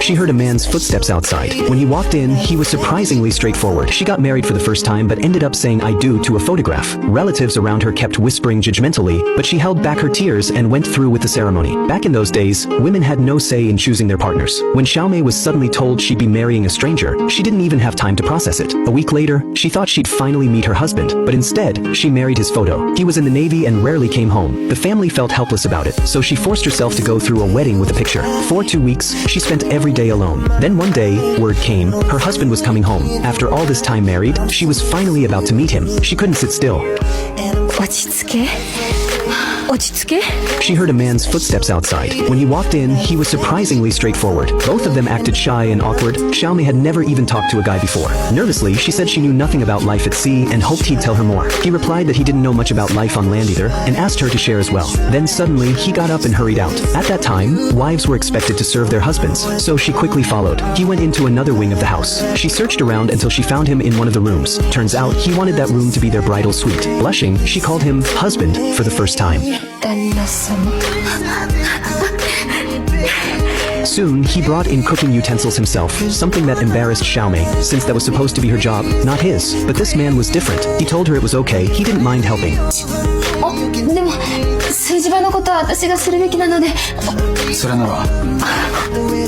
she heard a man's footsteps outside. When he walked in, he was surprisingly straightforward. She got married for the first time but ended up saying "I do" to a photograph. Relatives around her kept whispering judgmentally, but she held back her tears and went through with the ceremony. Back in those days, women had no say in choosing their partners. When Xiaomei was suddenly told she'd be marrying a stranger, she didn't even have time to process it. A week later, she thought she'd finally meet her husband, but instead, she married his photo. He was in the Navy and rarely came home. The family felt helpless about it, so she forced herself to go through a wedding with a picture. For 2 weeks, she spent every day alone. Then one day, word came, her husband was coming home. After all this time married, she was finally about to meet him. She couldn't sit still. She heard a man's footsteps outside. When he walked in, he was surprisingly straightforward. Both of them acted shy and awkward. Xiaomei had never even talked to a guy before. Nervously, she said she knew nothing about life at sea and hoped he'd tell her more. He replied that he didn't know much about life on land either, and asked her to share as well. Then suddenly, he got up and hurried out. At that time, wives were expected to serve their husbands, so she quickly followed. He went into another wing of the house. She searched around until she found him in one of the rooms. Turns out, he wanted that room to be their bridal suite. Blushing, she called him husband for the first time. Soon, he brought in cooking utensils himself, something that embarrassed Xiaomei, since that was supposed to be her job, not his. But this man was different. He told her it was okay, he didn't mind helping.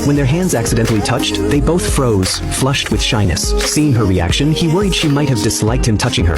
When their hands accidentally touched, they both froze, flushed with shyness. Seeing her reaction, he worried she might have disliked him touching her.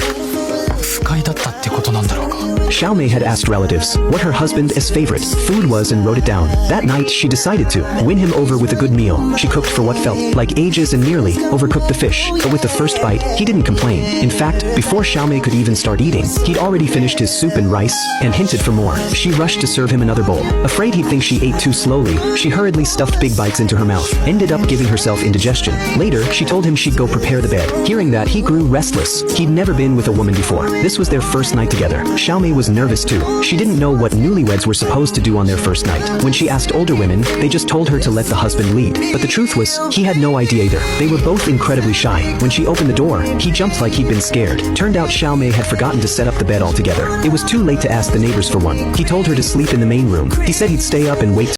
Xiaomei had asked relatives what her husband's favorite food was and wrote it down. That night, she decided to win him over with a good meal. She cooked for what felt like ages and nearly overcooked the fish. But with the first bite, he didn't complain. In fact, before Xiaomei could even start eating, he'd already finished his soup and rice and hinted for more. She rushed to serve him another bowl. Afraid he'd think she ate too slowly, she hurriedly stuffed big bites into her mouth. Ended up giving herself indigestion. Later, she told him she'd go prepare the bed. Hearing that, he grew restless. He'd never been with a woman before. This was their first night together. Xiaomei was nervous too. She didn't know what newlyweds were supposed to do on their first night. When she asked older women, they just told her to let the husband lead. But the truth was, he had no idea either. They were both incredibly shy. When she opened the door, he jumped like he'd been scared. Turned out Xiaomei had forgotten to set up the bed altogether. It was too late to ask the neighbors for one. He told her to sleep in the main room. He said he'd stay up and wait